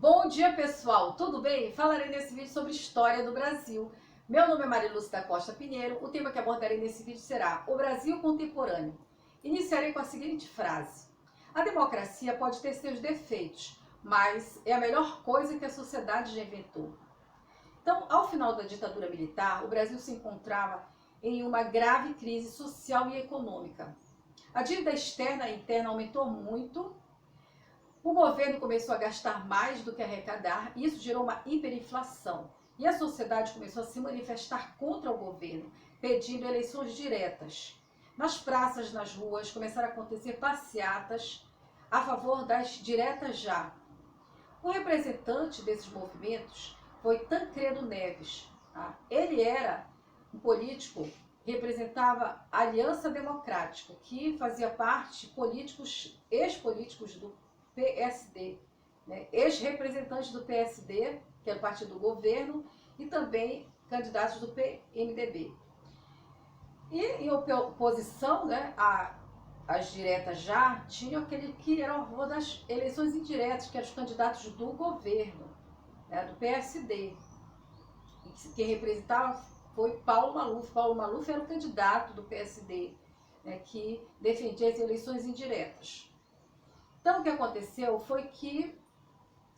Bom dia, pessoal! Tudo bem? Falarei nesse vídeo sobre história do Brasil. Meu nome é Marilúcia da Costa Pinheiro. O tema que abordarei nesse vídeo será o Brasil contemporâneo. Iniciarei com a seguinte frase: a democracia pode ter seus defeitos, mas é a melhor coisa que a sociedade já inventou. Então, ao final da ditadura militar, o Brasil se encontrava em uma grave crise social e econômica. A dívida externa e interna aumentou muito. O governo começou a gastar mais do que arrecadar e isso gerou uma hiperinflação. E a sociedade começou a se manifestar contra o governo, pedindo eleições diretas. Nas praças, nas ruas, começaram a acontecer passeatas a favor das diretas já. O representante desses movimentos foi Tancredo Neves. Ele era um político que representava a Aliança Democrática, que fazia parte de ex-políticos do PSD, né? Ex-representantes do PSD, que era o partido do governo, e também candidatos do PMDB. E em oposição, né, às diretas já, tinha aquele que era a favor das eleições indiretas, que eram os candidatos do governo, né, do PSD. E quem representava foi Paulo Maluf. Paulo Maluf era o candidato do PSD, né, que defendia as eleições indiretas. Então, o que aconteceu foi que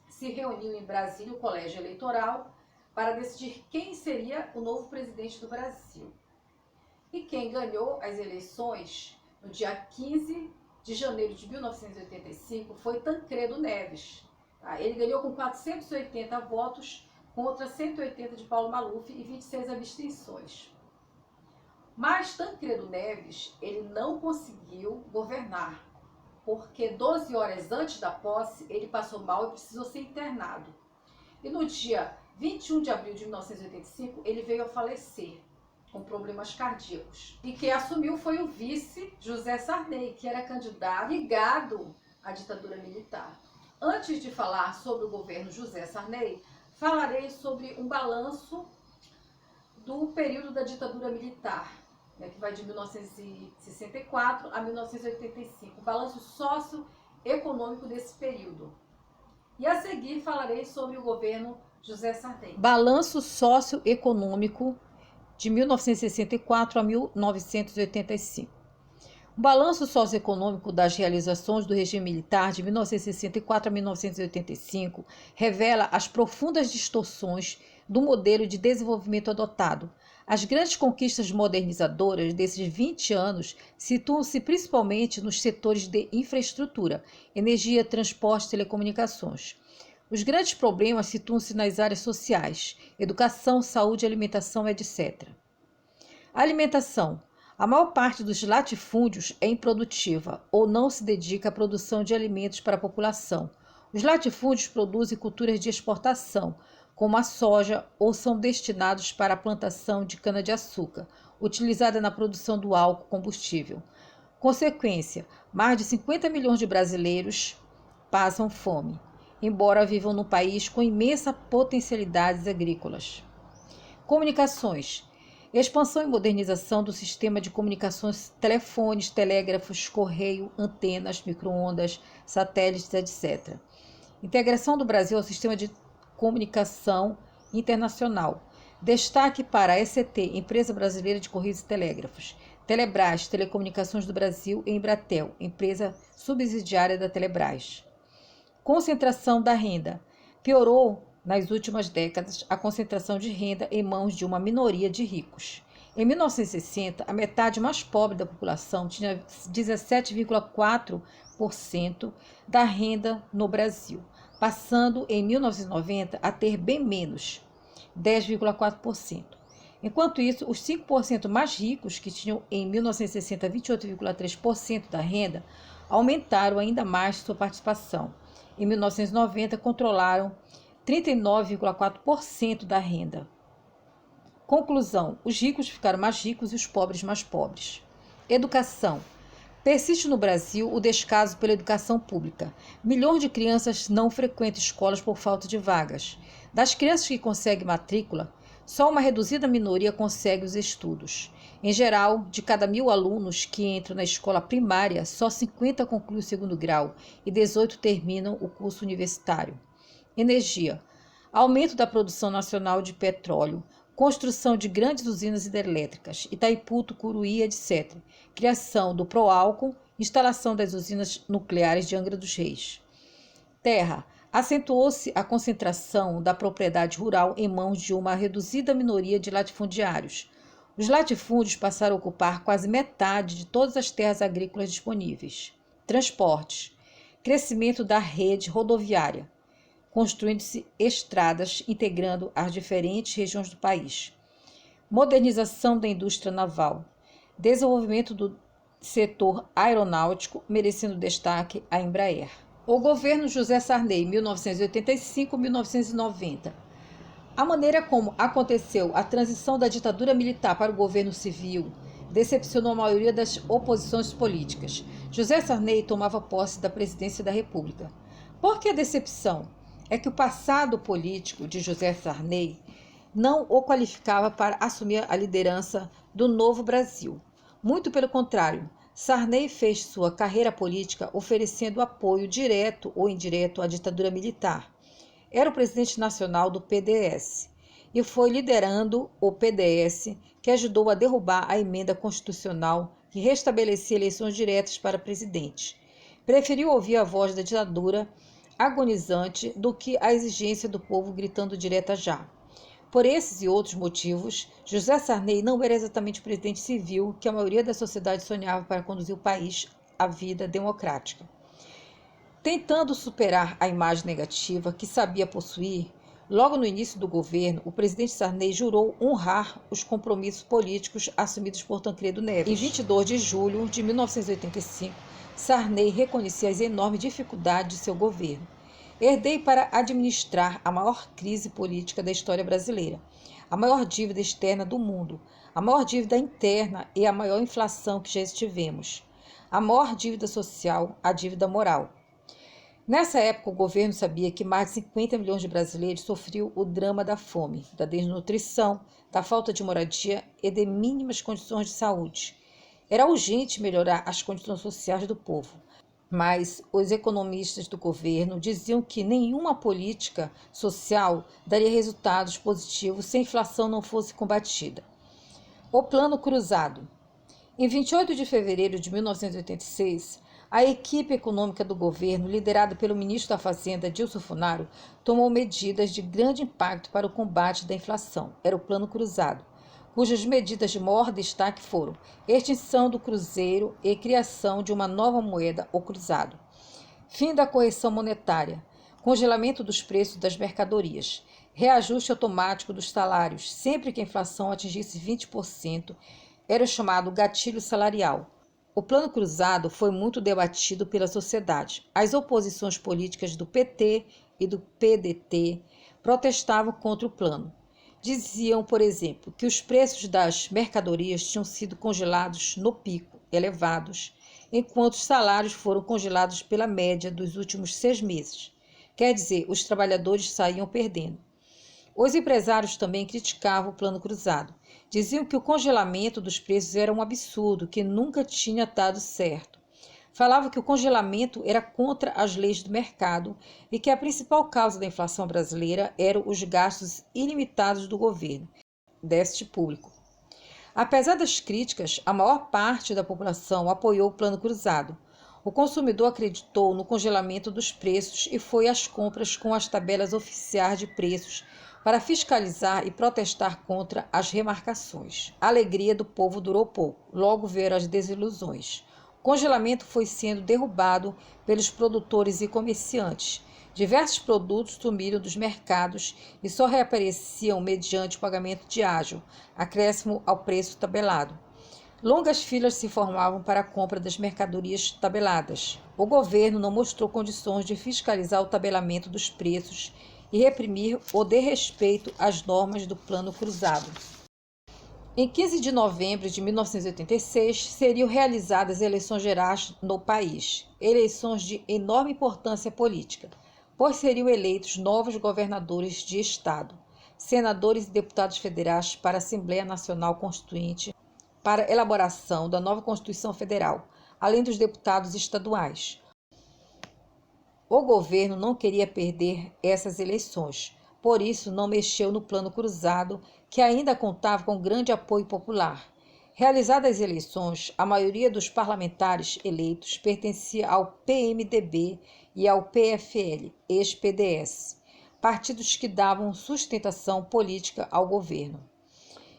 se reuniu em Brasília o colégio eleitoral para decidir quem seria o novo presidente do Brasil. E quem ganhou as eleições no dia 15 de janeiro de 1985 foi Tancredo Neves. Ele ganhou com 480 votos contra 180 de Paulo Maluf e 26 abstenções. Mas Tancredo Neves, ele não conseguiu governar, porque 12 horas antes da posse ele passou mal e precisou ser internado. E no dia 21 de abril de 1985 ele veio a falecer com problemas cardíacos. E quem assumiu foi o vice José Sarney, que era candidato ligado à ditadura militar. Antes de falar sobre o governo José Sarney, falarei sobre um balanço do período da ditadura militar, que vai de 1964 a 1985, o balanço socioeconômico desse período. E a seguir falarei sobre o governo José Sarney. Balanço socioeconômico de 1964 a 1985. O balanço socioeconômico das realizações do regime militar de 1964 a 1985 revela as profundas distorções do modelo de desenvolvimento adotado. As grandes conquistas modernizadoras desses 20 anos situam-se principalmente nos setores de infraestrutura, energia, transporte e telecomunicações. Os grandes problemas situam-se nas áreas sociais, educação, saúde, alimentação, etc. A alimentação. A maior parte dos latifúndios é improdutiva ou não se dedica à produção de alimentos para a população. Os latifúndios produzem culturas de exportação, como a soja, ou são destinados para a plantação de cana-de-açúcar, utilizada na produção do álcool combustível. Consequência, mais de 50 milhões de brasileiros passam fome, embora vivam num país com imensas potencialidades agrícolas. Comunicações. Expansão e modernização do sistema de comunicações, telefones, telégrafos, correio, antenas, micro-ondas, satélites, etc. Integração do Brasil ao sistema de comunicação internacional. Destaque para a ECT, Empresa Brasileira de Correios e Telégrafos, Telebrás, Telecomunicações do Brasil e Embratel, empresa subsidiária da Telebrás. Concentração da renda. Piorou nas últimas décadas a concentração de renda em mãos de uma minoria de ricos. Em 1960, a metade mais pobre da população tinha 17,4% da renda no Brasil, passando em 1990 a ter bem menos, 10,4%. Enquanto isso, os 5% mais ricos, que tinham em 1960 28,3% da renda, aumentaram ainda mais sua participação. Em 1990, controlaram 39,4% da renda. Conclusão: os ricos ficaram mais ricos e os pobres mais pobres. Educação. Persiste no Brasil o descaso pela educação pública. Milhões de crianças não frequentam escolas por falta de vagas. Das crianças que conseguem matrícula, só uma reduzida minoria consegue os estudos. Em geral, de cada 1.000 alunos que entram na escola primária, só 50 concluem o segundo grau e 18 terminam o curso universitário. Energia. Aumento da produção nacional de petróleo, construção de grandes usinas hidrelétricas, Itaipu, Tucuruí, etc. Criação do Proálcool, instalação das usinas nucleares de Angra dos Reis. Terra. Acentuou-se a concentração da propriedade rural em mãos de uma reduzida minoria de latifundiários. Os latifúndios passaram a ocupar quase metade de todas as terras agrícolas disponíveis. Transportes. Crescimento da rede rodoviária, construindo-se estradas integrando as diferentes regiões do país. Modernização da indústria naval. Desenvolvimento do setor aeronáutico, merecendo destaque a Embraer. O governo José Sarney, 1985-1990. A maneira como aconteceu a transição da ditadura militar para o governo civil decepcionou a maioria das oposições políticas. José Sarney tomava posse da presidência da República. Por que a decepção? É que o passado político de José Sarney não o qualificava para assumir a liderança do novo Brasil. Muito pelo contrário, Sarney fez sua carreira política oferecendo apoio direto ou indireto à ditadura militar. Era o presidente nacional do PDS e foi liderando o PDS que ajudou a derrubar a emenda constitucional que restabelecia eleições diretas para presidente. Preferiu ouvir a voz da ditadura agonizante do que a exigência do povo gritando direta já. Por esses e outros motivos, José Sarney não era exatamente o presidente civil que a maioria da sociedade sonhava para conduzir o país à vida democrática. Tentando superar a imagem negativa que sabia possuir, logo no início do governo, o presidente Sarney jurou honrar os compromissos políticos assumidos por Tancredo Neves. Em 22 de julho de 1985, Sarney reconhecia as enormes dificuldades de seu governo. Herdei para administrar a maior crise política da história brasileira, a maior dívida externa do mundo, a maior dívida interna e a maior inflação que já tivemos, a maior dívida social, a dívida moral. Nessa época, o governo sabia que mais de 50 milhões de brasileiros sofriam o drama da fome, da desnutrição, da falta de moradia e de mínimas condições de saúde. Era urgente melhorar as condições sociais do povo. Mas os economistas do governo diziam que nenhuma política social daria resultados positivos se a inflação não fosse combatida. O Plano Cruzado. Em 28 de fevereiro de 1986, a equipe econômica do governo, liderada pelo ministro da Fazenda, Dilson Funaro, tomou medidas de grande impacto para o combate da inflação. Era o Plano Cruzado, cujas medidas de maior destaque foram extinção do cruzeiro e criação de uma nova moeda, o cruzado, fim da correção monetária, congelamento dos preços das mercadorias, reajuste automático dos salários sempre que a inflação atingisse 20%, era o chamado gatilho salarial. O Plano Cruzado foi muito debatido pela sociedade. As oposições políticas do PT e do PDT protestavam contra o plano. Diziam, por exemplo, que os preços das mercadorias tinham sido congelados no pico, elevados, enquanto os salários foram congelados pela média dos últimos 6 meses. Quer dizer, os trabalhadores saíam perdendo. Os empresários também criticavam o Plano Cruzado. Diziam que o congelamento dos preços era um absurdo, que nunca tinha dado certo. Falavam que o congelamento era contra as leis do mercado e que a principal causa da inflação brasileira eram os gastos ilimitados do governo, déficit público. Apesar das críticas, a maior parte da população apoiou o Plano Cruzado. O consumidor acreditou no congelamento dos preços e foi às compras com as tabelas oficiais de preços para fiscalizar e protestar contra as remarcações. A alegria do povo durou pouco, logo vieram as desilusões. O congelamento foi sendo derrubado pelos produtores e comerciantes. Diversos produtos sumiram dos mercados e só reapareciam mediante o pagamento de ágio, acréscimo ao preço tabelado. Longas filas se formavam para a compra das mercadorias tabeladas. O governo não mostrou condições de fiscalizar o tabelamento dos preços e reprimir o desrespeito às normas do Plano Cruzado. Em 15 de novembro de 1986, seriam realizadas eleições gerais no país, eleições de enorme importância política, pois seriam eleitos novos governadores de estado, senadores e deputados federais para a Assembleia Nacional Constituinte, para a elaboração da nova Constituição Federal, além dos deputados estaduais. O governo não queria perder essas eleições, por isso não mexeu no plano cruzado, que ainda contava com grande apoio popular. Realizadas as eleições, a maioria dos parlamentares eleitos pertencia ao PMDB e ao PFL, ex-PDS, partidos que davam sustentação política ao governo.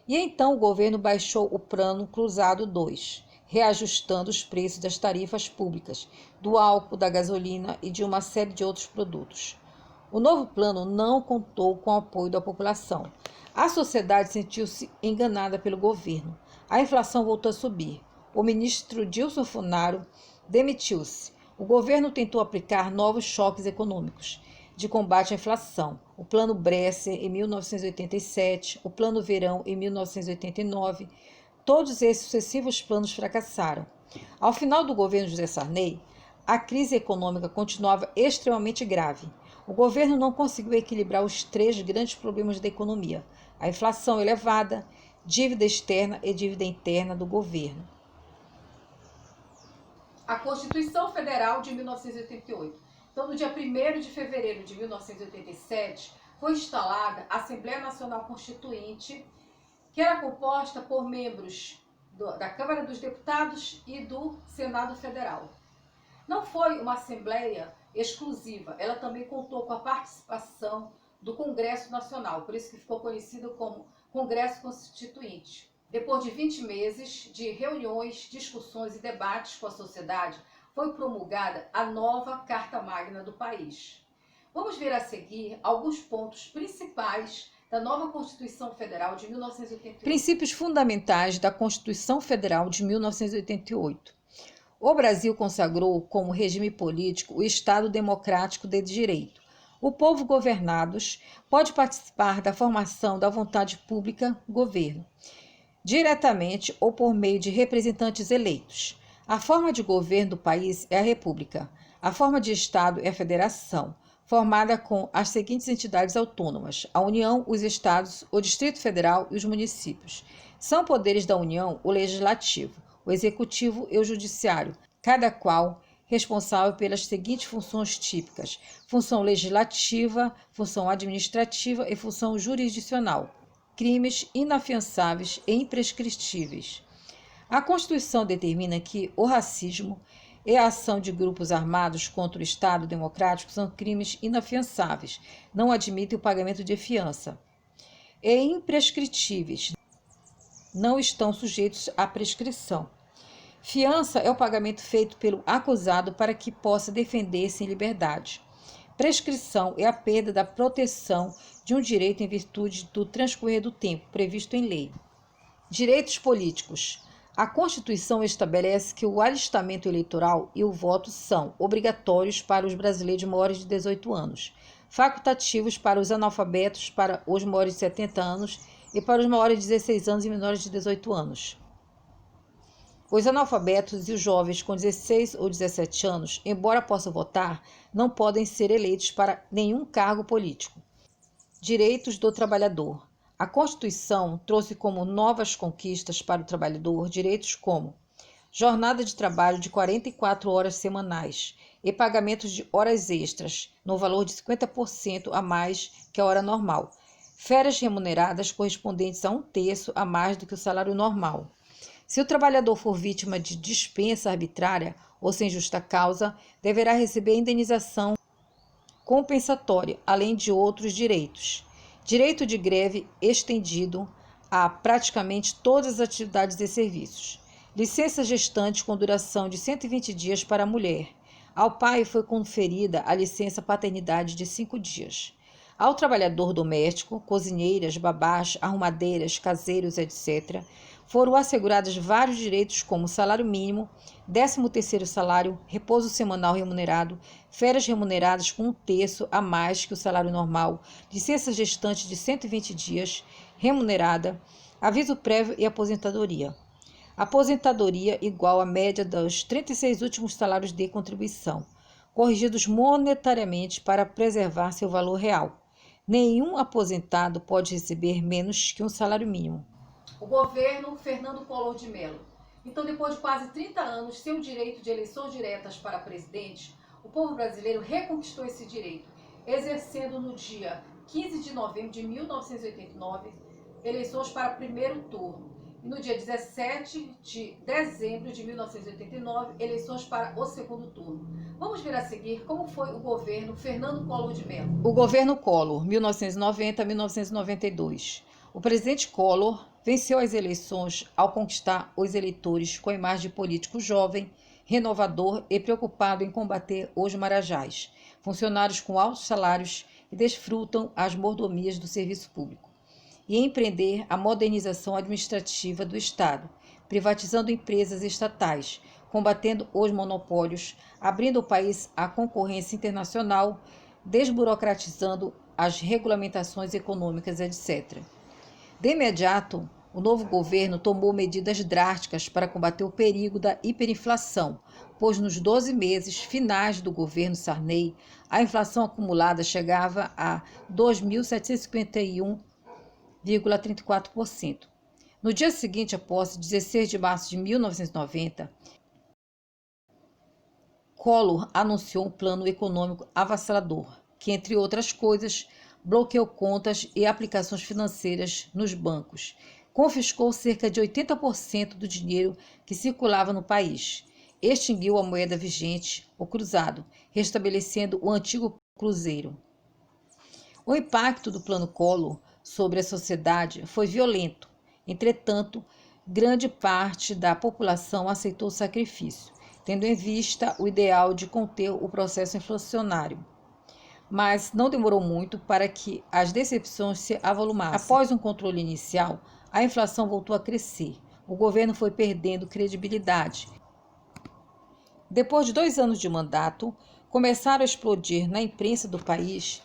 E então o governo baixou o Plano Cruzado 2, reajustando os preços das tarifas públicas, do álcool, da gasolina e de uma série de outros produtos. O novo plano não contou com o apoio da população. A sociedade sentiu-se enganada pelo governo. A inflação voltou a subir. O ministro Dilson Funaro demitiu-se. O governo tentou aplicar novos choques econômicos de combate à inflação. O Plano Bresser, em 1987, o Plano Verão, em 1989, todos esses sucessivos planos fracassaram. Ao final do governo José Sarney, a crise econômica continuava extremamente grave. O governo não conseguiu equilibrar os três grandes problemas da economia: a inflação elevada, dívida externa e dívida interna do governo. A Constituição Federal de 1988. Então, no dia 1º de fevereiro de 1987, foi instalada a Assembleia Nacional Constituinte, que era composta por membros da Câmara dos Deputados e do Senado Federal. Não foi uma Assembleia exclusiva, ela também contou com a participação do Congresso Nacional, por isso que ficou conhecido como Congresso Constituinte. Depois de 20 meses de reuniões, discussões e debates com a sociedade, foi promulgada a nova Carta Magna do país. Vamos ver a seguir alguns pontos principais da nova Constituição Federal de 1988. Princípios fundamentais da Constituição Federal de 1988. O Brasil consagrou como regime político o Estado democrático de direito. O povo governados pode participar da formação da vontade pública, governo, diretamente ou por meio de representantes eleitos. A forma de governo do país é a República. A forma de Estado é a Federação, formada com as seguintes entidades autônomas: a União, os Estados, o Distrito Federal e os municípios. São poderes da União o Legislativo, o Executivo e o Judiciário, cada qual responsável pelas seguintes funções típicas: função legislativa, função administrativa e função jurisdicional. Crimes inafiançáveis e imprescritíveis. A Constituição determina que o racismo e a ação de grupos armados contra o Estado democrático são crimes inafiançáveis, não admitem o pagamento de fiança, e imprescritíveis, não estão sujeitos à prescrição. Fiança é o pagamento feito pelo acusado para que possa defender-se em liberdade. Prescrição é a perda da proteção de um direito em virtude do transcorrer do tempo previsto em lei. Direitos políticos. A Constituição estabelece que o alistamento eleitoral e o voto são obrigatórios para os brasileiros maiores de 18 anos, facultativos para os analfabetos, para os maiores de 70 anos e para os maiores de 16 anos e menores de 18 anos. Os analfabetos e os jovens com 16 ou 17 anos, embora possam votar, não podem ser eleitos para nenhum cargo político. Direitos do trabalhador. A Constituição trouxe como novas conquistas para o trabalhador direitos como jornada de trabalho de 44 horas semanais e pagamentos de horas extras, no valor de 50% a mais que a hora normal, férias remuneradas correspondentes a 1/3 a mais do que o salário normal. Se o trabalhador for vítima de dispensa arbitrária ou sem justa causa, deverá receber indenização compensatória, além de outros direitos. Direito de greve estendido a praticamente todas as atividades e serviços. Licença gestante com duração de 120 dias para a mulher. Ao pai foi conferida a licença paternidade de 5 dias. Ao trabalhador doméstico, cozinheiras, babás, arrumadeiras, caseiros, etc., foram assegurados vários direitos como salário mínimo, 13º salário, repouso semanal remunerado, férias remuneradas com 1/3 a mais que o salário normal, licença gestante de 120 dias, remunerada, aviso prévio e aposentadoria. Aposentadoria igual à média dos 36 últimos salários de contribuição, corrigidos monetariamente para preservar seu valor real. Nenhum aposentado pode receber menos que um salário mínimo. O governo Fernando Collor de Mello. Então, depois de quase 30 anos sem o direito de eleições diretas para presidente, O povo brasileiro reconquistou esse direito, exercendo no dia 15 de novembro de 1989 eleições para o primeiro turno. E no dia 17 de dezembro de 1989, eleições para o segundo turno. Vamos ver a seguir como foi o governo Fernando Collor de Mello. O governo Collor, 1990 a 1992. O presidente Collor venceu as eleições ao conquistar os eleitores com a imagem de político jovem, renovador e preocupado em combater os marajás, funcionários com altos salários que desfrutam as mordomias do serviço público, e empreender a modernização administrativa do Estado, privatizando empresas estatais, combatendo os monopólios, abrindo o país à concorrência internacional, desburocratizando as regulamentações econômicas, etc. De imediato, o novo governo tomou medidas drásticas para combater o perigo da hiperinflação, pois nos 12 meses finais do governo Sarney, a inflação acumulada chegava a 2.751,34%. No dia seguinte à posse, 16 de março de 1990, Collor anunciou um plano econômico avassalador, que, entre outras coisas, bloqueou contas e aplicações financeiras nos bancos, confiscou cerca de 80% do dinheiro que circulava no país, extinguiu a moeda vigente, o cruzado, restabelecendo o antigo cruzeiro. O impacto do Plano Collor sobre a sociedade foi violento. Entretanto, grande parte da população aceitou o sacrifício, tendo em vista o ideal de conter o processo inflacionário. Mas não demorou muito para que as decepções se avolumassem. Após um controle inicial, a inflação voltou a crescer. O governo foi perdendo credibilidade. Depois de 2 anos de mandato, começaram a explodir na imprensa do país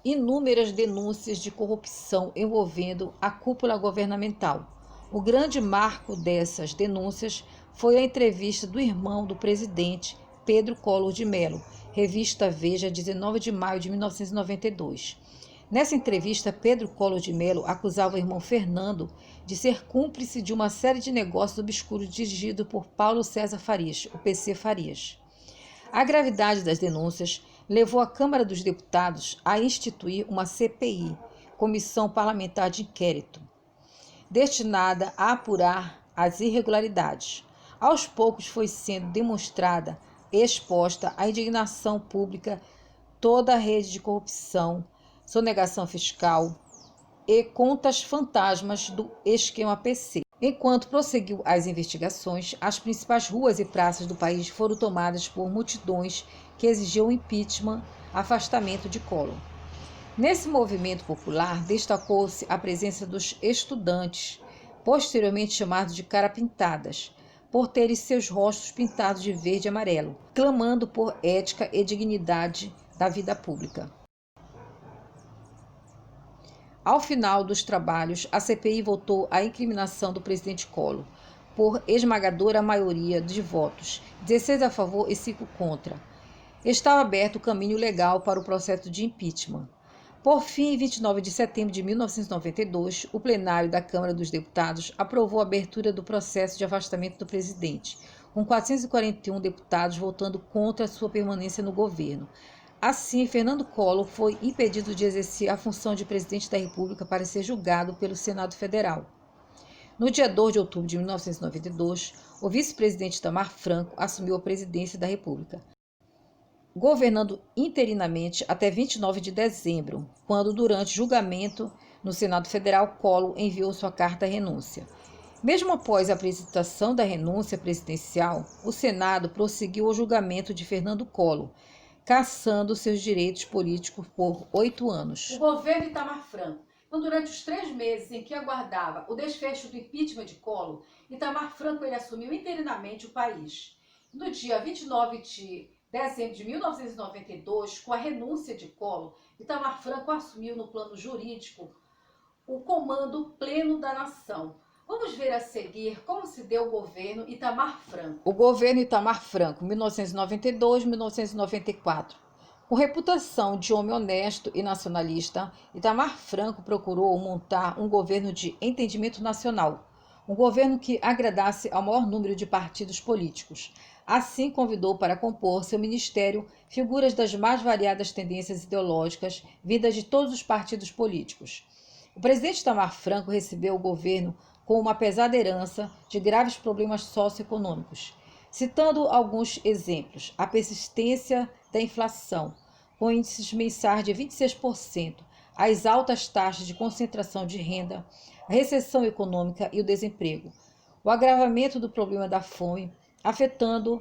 inúmeras denúncias de corrupção envolvendo a cúpula governamental. O grande marco dessas denúncias foi a entrevista do irmão do presidente, Pedro Collor de Mello, revista Veja, 19 de maio de 1992. Nessa entrevista, Pedro Collor de Mello acusava o irmão Fernando de ser cúmplice de uma série de negócios obscuros dirigido por Paulo César Farias, o PC Farias. A gravidade das denúncias levou a Câmara dos Deputados a instituir uma CPI, Comissão Parlamentar de Inquérito, destinada a apurar as irregularidades. Aos poucos foi sendo demonstrada e exposta à indignação pública toda a rede de corrupção, sonegação fiscal e contas fantasmas do esquema PC. Enquanto prosseguiu as investigações, as principais ruas e praças do país foram tomadas por multidões que exigiam o impeachment, afastamento de Collor. Nesse movimento popular, destacou-se a presença dos estudantes, posteriormente chamados de cara-pintadas, por terem seus rostos pintados de verde e amarelo, clamando por ética e dignidade da vida pública. Ao final dos trabalhos, a CPI votou a incriminação do presidente Collor por esmagadora maioria de votos, 16 a favor e 5 contra. Estava aberto o caminho legal para o processo de impeachment. Por fim, em 29 de setembro de 1992, o plenário da Câmara dos Deputados aprovou a abertura do processo de afastamento do presidente, com 441 deputados votando contra sua permanência no governo. Assim, Fernando Collor foi impedido de exercer a função de presidente da República para ser julgado pelo Senado Federal. No dia 2 de outubro de 1992, o vice-presidente Itamar Franco assumiu a presidência da República, governando interinamente até 29 de dezembro, quando, durante julgamento no Senado Federal, Collor enviou sua carta à renúncia. Mesmo após a apresentação da renúncia presidencial, o Senado prosseguiu o julgamento de Fernando Collor, cassando seus direitos políticos por 8 anos. O governo Itamar Franco. Então, durante os 3 meses em que aguardava o desfecho do impeachment de Collor, Itamar Franco ele assumiu interinamente o país. No dia 29 de dezembro de 1992, com a renúncia de Collor, Itamar Franco assumiu no plano jurídico o comando pleno da nação. Vamos ver a seguir como se deu o governo Itamar Franco. O governo Itamar Franco, 1992-1994. Com reputação de homem honesto e nacionalista, Itamar Franco procurou montar um governo de entendimento nacional, um governo que agradasse ao maior número de partidos políticos. Assim, convidou para compor seu ministério figuras das mais variadas tendências ideológicas vindas de todos os partidos políticos. O presidente Itamar Franco recebeu o governo com uma pesada herança de graves problemas socioeconômicos. Citando alguns exemplos, a persistência da inflação, com índices mensais de 26%, as altas taxas de concentração de renda, a recessão econômica e o desemprego, o agravamento do problema da fome, afetando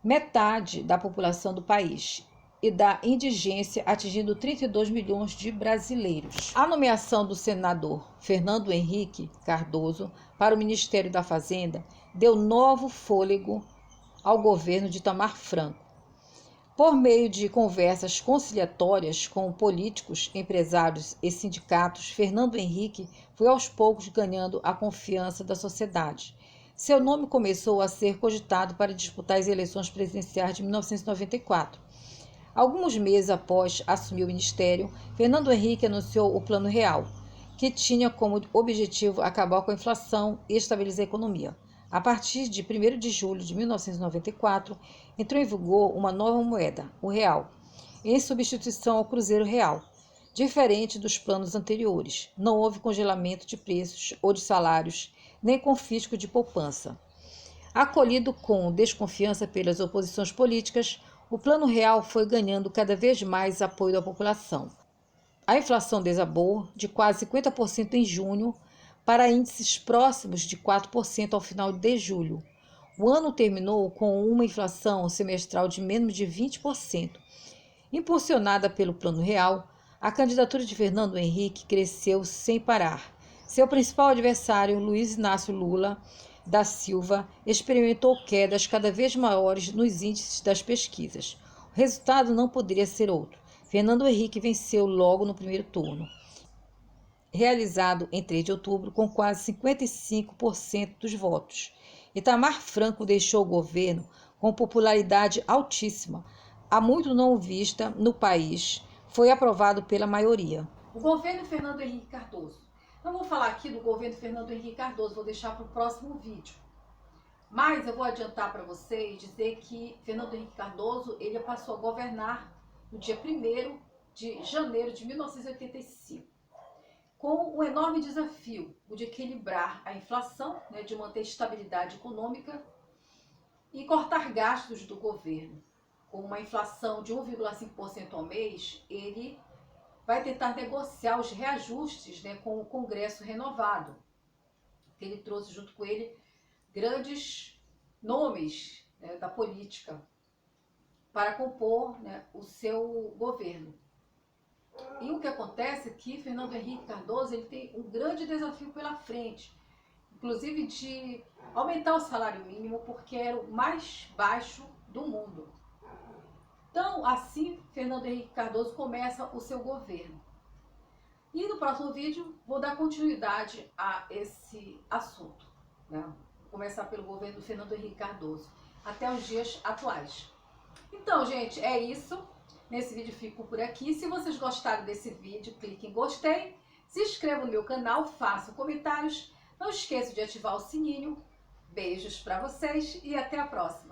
metade da população do país, e da indigência, atingindo 32 milhões de brasileiros. A nomeação do senador Fernando Henrique Cardoso para o Ministério da Fazenda deu novo fôlego ao governo de Itamar Franco. Por meio de conversas conciliatórias com políticos, empresários e sindicatos, Fernando Henrique foi aos poucos ganhando a confiança da sociedade. Seu nome começou a ser cogitado para disputar as eleições presidenciais de 1994. Alguns meses após assumir o ministério, Fernando Henrique anunciou o Plano Real, que tinha como objetivo acabar com a inflação e estabilizar a economia. A partir de 1º de julho de 1994, entrou em vigor uma nova moeda, o real, em substituição ao cruzeiro real. Diferente dos planos anteriores, não houve congelamento de preços ou de salários, nem confisco de poupança. Acolhido com desconfiança pelas oposições políticas, o Plano Real foi ganhando cada vez mais apoio da população. A inflação desabou de quase 50% em junho para índices próximos de 4% ao final de julho. O ano terminou com uma inflação semestral de menos de 20%. Impulsionada pelo Plano Real, a candidatura de Fernando Henrique cresceu sem parar. Seu principal adversário, Luiz Inácio Lula da Silva, experimentou quedas cada vez maiores nos índices das pesquisas. O resultado não poderia ser outro. Fernando Henrique venceu logo no primeiro turno, realizado em 3 de outubro, com quase 55% dos votos. Itamar Franco deixou o governo com popularidade altíssima, há muito não vista no país, foi aprovado pela maioria. O governo Fernando Henrique Cardoso. Não vou falar aqui do governo Fernando Henrique Cardoso, vou deixar para o próximo vídeo. Mas eu vou adiantar para vocês dizer que Fernando Henrique Cardoso ele passou a governar no dia 1º de janeiro de 1985, com um enorme desafio, o de equilibrar a inflação, de manter estabilidade econômica e cortar gastos do governo. Com uma inflação de 1,5% ao mês, ele vai tentar negociar os reajustes com o Congresso renovado. Ele trouxe junto com ele grandes nomes da política para compor o seu governo. E o que acontece é que Fernando Henrique Cardoso ele tem um grande desafio pela frente, inclusive de aumentar o salário mínimo, porque era o mais baixo do mundo. Então, assim, Fernando Henrique Cardoso começa o seu governo. E no próximo vídeo, vou dar continuidade a esse assunto. Vou começar pelo governo do Fernando Henrique Cardoso, até os dias atuais. Então, gente, é isso. Nesse vídeo fico por aqui. Se vocês gostaram desse vídeo, clique em gostei. Se inscreva no meu canal, façam comentários. Não esqueça de ativar o sininho. Beijos para vocês e até a próxima.